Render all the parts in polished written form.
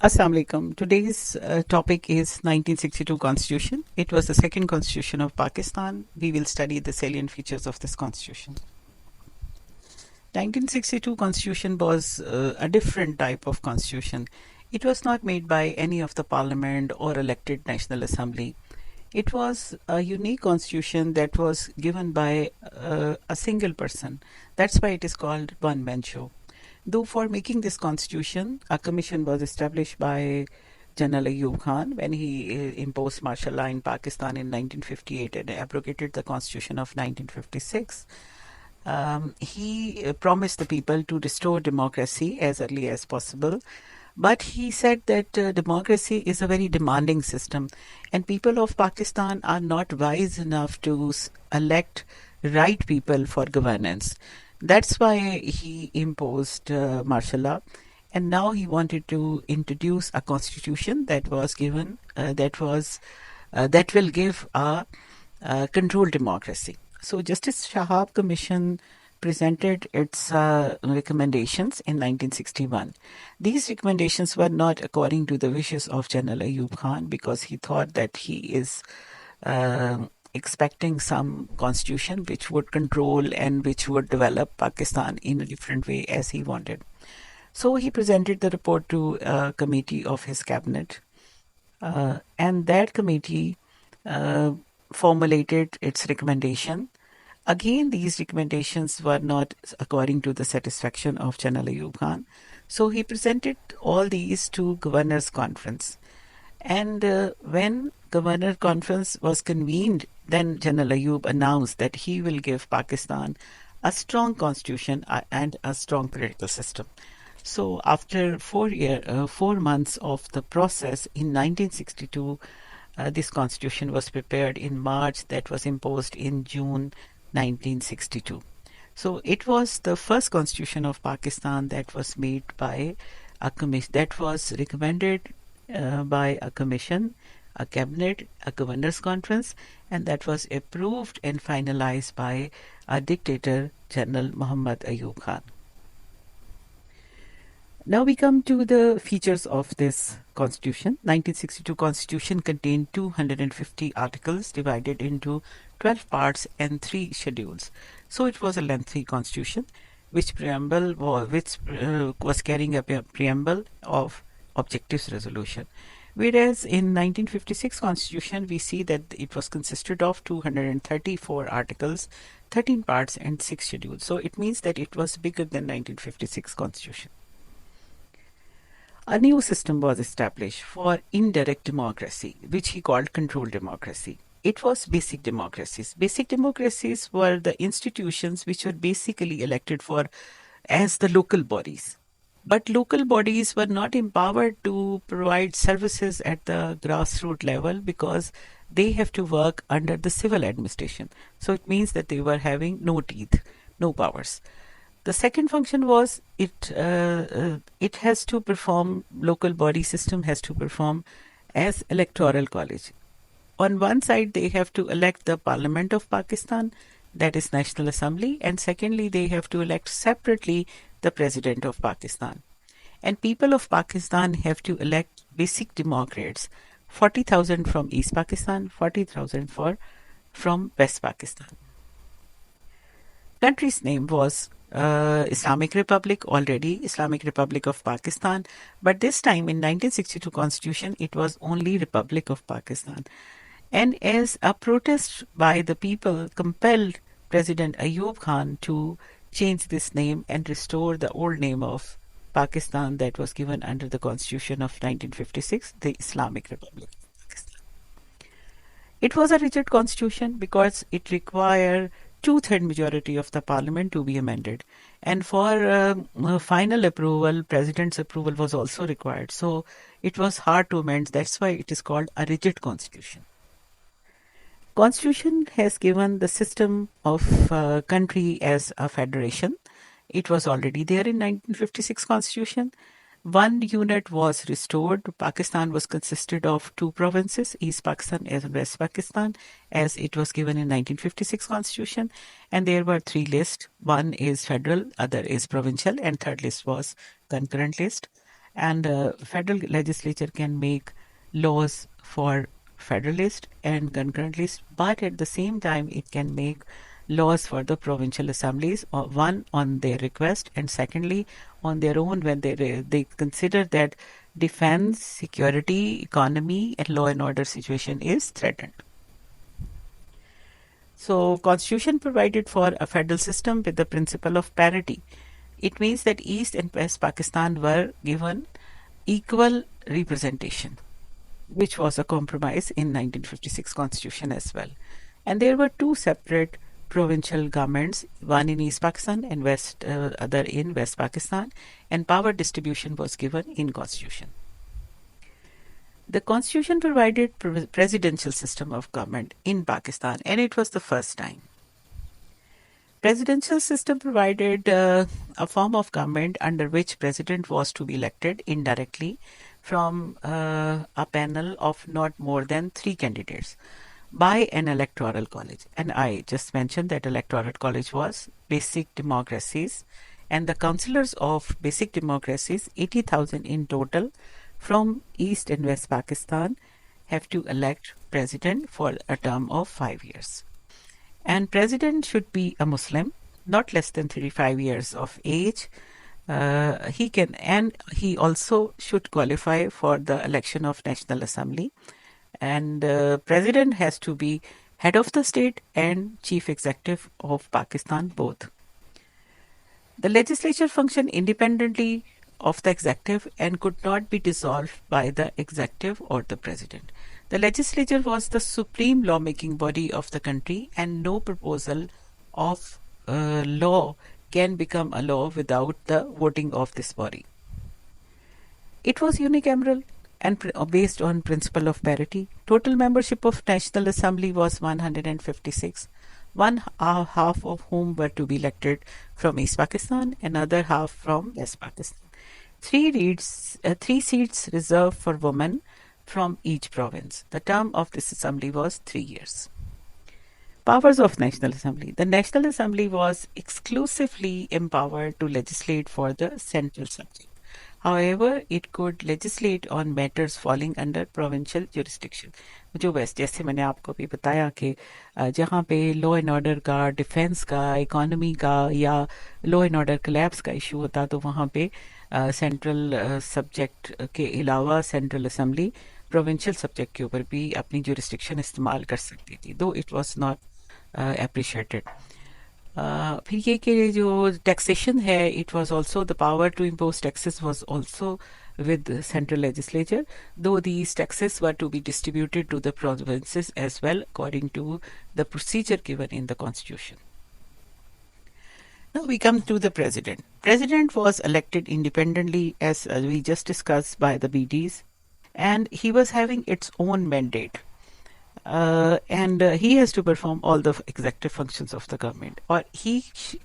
Assalamu alaikum. Today's topic is 1962 Constitution. It was the second constitution of Pakistan. We will study the salient features of this constitution. 1962 Constitution was a different type of constitution. It was not made by any of the parliament or elected National Assembly. It was a unique constitution that was given by a single person. That's why it is called one man show. Though for making this constitution, a commission was established by General Ayub Khan when he imposed martial law in Pakistan in 1958 and abrogated the constitution of 1956. He promised the people to restore democracy as early as possible. But he said that democracy is a very demanding system, and people of Pakistan are not wise enough to elect right people for governance. That's why he imposed martial law, and now he wanted to introduce a constitution that was given that will give a controlled democracy. So Justice Shahab Commission presented its recommendations in 1961. These recommendations were not according to the wishes of General Ayub Khan because he thought that he is expecting some constitution which would control and which would develop Pakistan in a different way as he wanted. So he presented the report to a committee of his cabinet, and that committee formulated its recommendation. Again, these recommendations were not according to the satisfaction of General Ayub Khan. So he presented all these to Governor's Conference. And when Governor Conference was convened, then General Ayub announced that he will give Pakistan a strong constitution and a strong political system. So after 4 months of the process in 1962, this constitution was prepared in March that was imposed in June 1962. So it was the first constitution of Pakistan that was made by a commission, that was recommended by a commission, a cabinet, a governor's conference, and that was approved and finalized by a dictator, General Muhammad Ayub Khan. Now we come to the features of this constitution. 1962 constitution contained 250 articles divided into 12 parts and 3 schedules. So it was a lengthy constitution which was carrying a preamble of objectives resolution. Whereas in 1956 constitution we see that it was consisted of 234 articles, 13 parts and 6 schedules. So it means that it was bigger than 1956 constitution. A new system was established for indirect democracy, which he called controlled democracy. It was basic democracies. Basic democracies were the institutions which were basically elected for as the local bodies. But local bodies were not empowered to provide services at the grassroots level because they have to work under the civil administration. So it means that they were having no teeth, no powers. The second function was it has to perform, local body system has to perform as electoral college. On one side, they have to elect the Parliament of Pakistan, that is National Assembly, and secondly, they have to elect separately the President of Pakistan. And people of Pakistan have to elect basic democrats, 40,000 from East Pakistan, 40,000 from West Pakistan. Country's name was Islamic Republic, already Islamic Republic of Pakistan, but this time in 1962 constitution it was only Republic of Pakistan. And as a protest by the people compelled President Ayub Khan to change this name and restore the old name of Pakistan that was given under the constitution of 1956, the Islamic Republic of Pakistan. It was a rigid constitution because it required two-third majority of the parliament to be amended, and for final approval, president's approval was also required. So it was hard to amend. That's why it is called a rigid constitution. Constitution has given the system of country as a federation. It was already there in 1956 constitution. One unit was restored. Pakistan was consisted of 2 provinces, East Pakistan and West Pakistan, as it was given in 1956 constitution. And there were 3 lists. One is federal, other is provincial, and third list was concurrent list. and federal legislature can make laws for federalist and concurrentist, but at the same time it can make laws for the provincial assemblies, one on their request and secondly on their own when they consider that defense, security, economy and law and order situation is threatened. So constitution provided for a federal system with the principle of parity. It means that East and West Pakistan were given equal representation, which was a compromise in 1956 constitution as well. And there were two separate provincial governments, one in East Pakistan and other in West Pakistan, and power distribution was given in constitution. The constitution provided presidential system of government in Pakistan, and it was the first time. Presidential system provided a form of government under which president was to be elected indirectly from a panel of not more than 3 candidates by an electoral college. And I just mentioned that electoral college was basic democracies, and the councillors of basic democracies, 80,000 in total from East and West Pakistan, have to elect president for a term of 5 years. And president should be a Muslim, not less than 35 years of age. He also should qualify for the election of National Assembly. And president has to be head of the state and chief executive of Pakistan both. The legislature functioned independently of the executive and could not be dissolved by the executive or the president. The legislature was the supreme lawmaking body of the country, and no proposal of law can become a law without the voting of this body. It was unicameral and based on principle of parity. Total membership of National Assembly was 156, one half of whom were to be elected from East Pakistan, another half from West Pakistan. Three seats reserved for women from each province. The term of this assembly was 3 years. Powers of National Assembly. The National Assembly was exclusively empowered to legislate for the central subject. However, it could legislate on matters falling under provincial jurisdiction. जो जैसे मैंने आपको भी बताया कि जहाँ पे law and order का, डिफेंस का, इकोनॉमी का या लॉ एंड ऑर्डर कोलैप्स का इशू होता तो वहाँ पे सेंट्रल सब्जेक्ट के अलावा सेंट्रल असेंबली प्रोविंशियल सब्जेक्ट के ऊपर भी अपनी जुरिस्डिक्शन इस्तेमाल कर सकती थी, दो इट वाज नॉट अप्रिशिएटेड. फिर ये कि जो टैक्सेशन है, it was also the power to impose taxes was also with the central legislature, though these taxes were to be distributed to the provinces as well according to the procedure given in the constitution. Now we come to the president. President was elected independently as we just discussed by the BDs, and he was having its own mandate. And he has to perform all the executive functions of the government, or he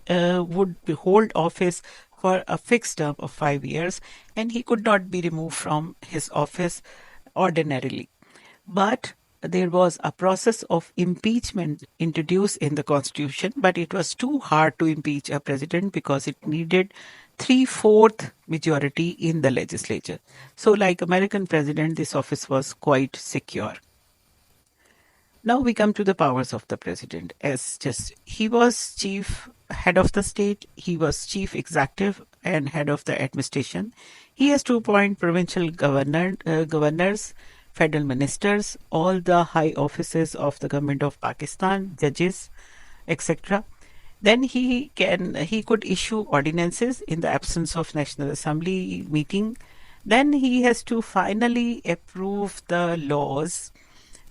would hold office for a fixed term of 5 years, and he could not be removed from his office ordinarily. But there was a process of impeachment introduced in the constitution, but it was too hard to impeach a president because it needed 3/4 majority in the legislature. So like American president, this office was quite secure. Now we come to the powers of the president. He was chief head of the state, he was chief executive and head of the administration. He has to appoint provincial governors, federal ministers, all the high offices of the government of Pakistan, judges, etc. Then he could issue ordinances in the absence of National Assembly meeting. Then he has to finally approve the laws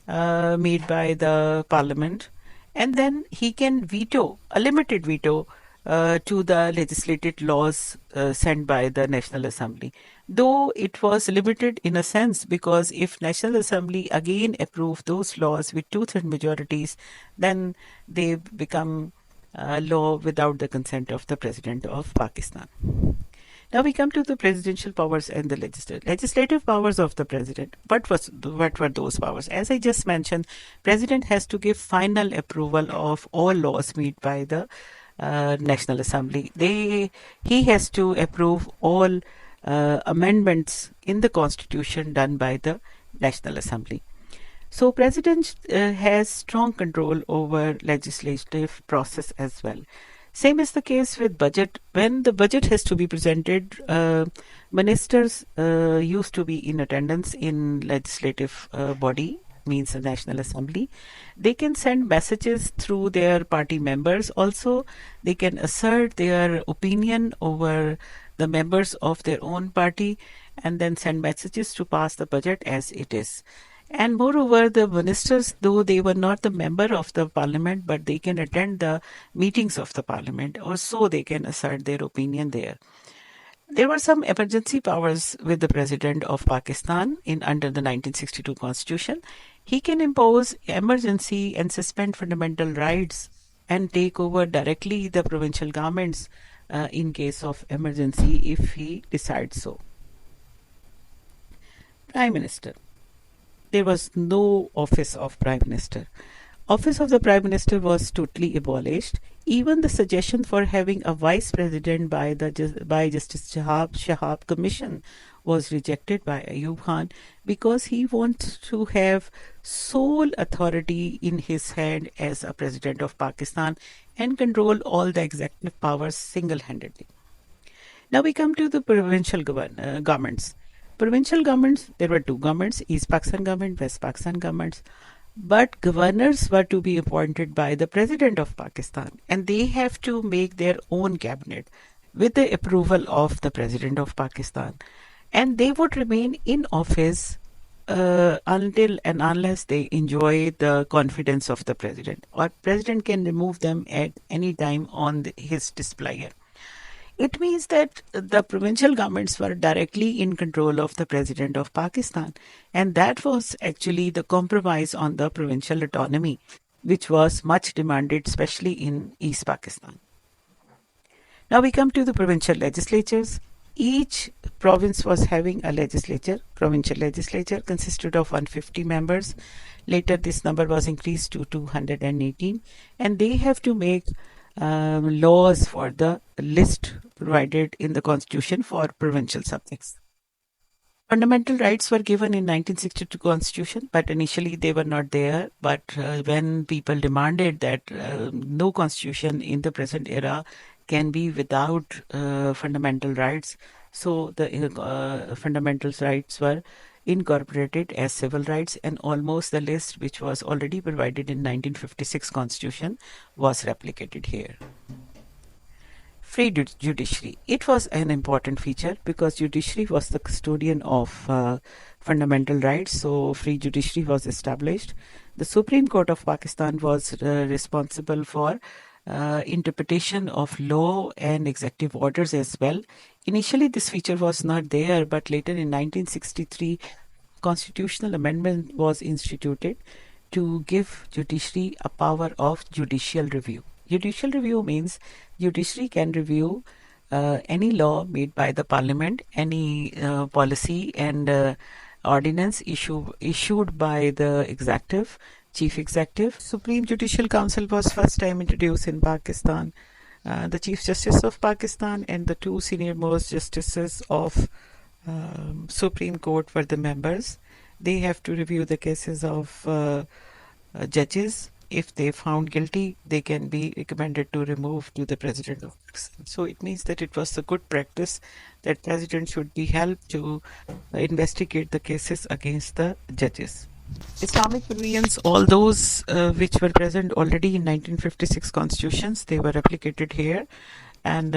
made by the parliament, and then he can veto, a limited veto to the legislated laws sent by the National Assembly, though it was limited in a sense because if National Assembly again approve those laws with 2/3 majorities, then they become law without the consent of the President of Pakistan. Now we come to the presidential powers and the legislative powers of the president. What were those powers? As I just mentioned, president has to give final approval of all laws made by the National Assembly. He has to approve all amendments in the constitution done by the National Assembly. So president has strong control over legislative process as well. Same is the case with budget. When the budget has to be presented, ministers used to be in attendance in legislative body, means the National Assembly. They can send messages through their party members. Also, they can assert their opinion over the members of their own party and then send messages to pass the budget as it is. And moreover, the ministers, though they were not the member of the parliament, but they can attend the meetings of the parliament, or so they can assert their opinion there. There were some emergency powers with the president of Pakistan in under the 1962 constitution. He can impose emergency and suspend fundamental rights and take over directly the provincial governments in case of emergency if he decides so. Prime Minister. There was no office of Prime Minister. Office of the Prime Minister was totally abolished. Even the suggestion for having a Vice President by Justice Shahab Commission was rejected by Ayub Khan because he wants to have sole authority in his hand as a President of Pakistan and control all the executive powers single-handedly. Now we come to the provincial governments. Provincial governments, there were two governments, East Pakistan government, West Pakistan governments. But governors were to be appointed by the President of Pakistan, and they have to make their own cabinet with the approval of the President of Pakistan. And they would remain in office until and unless they enjoy the confidence of the President, or President can remove them at any time on his displeasure. It means that the provincial governments were directly in control of the President of Pakistan, and that was actually the compromise on the provincial autonomy, which was much demanded, especially in East Pakistan. Now we come to the provincial legislatures. Each province was having a legislature. Provincial legislature consisted of 150 members. Later, this number was increased to 218, and they have to make laws for the list provided in the constitution for provincial subjects. Fundamental rights were given in 1962 constitution, but initially they were not there. But when people demanded that no constitution in the present era can be without fundamental rights, so the fundamental rights were incorporated as civil rights, and almost the list which was already provided in 1956 constitution was replicated here. Free judiciary. It was an important feature because judiciary was the custodian of fundamental rights, so free judiciary was established. The Supreme Court of Pakistan was responsible for interpretation of law and executive orders as well. Initially, this feature was not there, but later in 1963, constitutional amendment was instituted to give judiciary a power of judicial review. Judicial review means judiciary can review any law made by the parliament, any policy and ordinance issued by the executive, chief executive. Supreme Judicial Council was first time introduced in Pakistan. The Chief Justice of Pakistan and the two senior most justices of Supreme Court were the members. They have to review the cases of judges. If they found guilty, they can be recommended to remove to the President of Pakistan. So it means that it was a good practice that President should be helped to investigate the cases against the judges. Islamic provisions, all those which were present already in 1956 constitutions, they were replicated here, and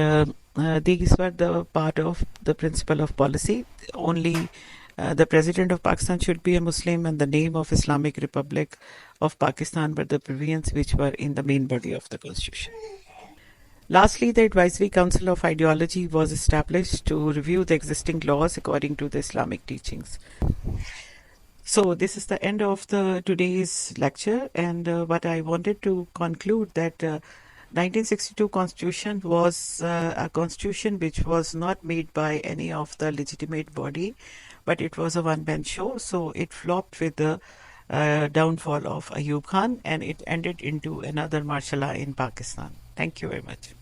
these were the part of the principle of policy. Only the President of Pakistan should be a Muslim, and the name of Islamic Republic of Pakistan were the provisions which were in the main body of the constitution. Lastly, the Advisory Council of Ideology was established to review the existing laws according to the Islamic teachings. So this is the end of today's lecture, and what I wanted to conclude that 1962 constitution was a constitution which was not made by any of the legitimate body, but it was a one-man show. So it flopped with the downfall of Ayub Khan, and it ended into another martial law in Pakistan. Thank you very much.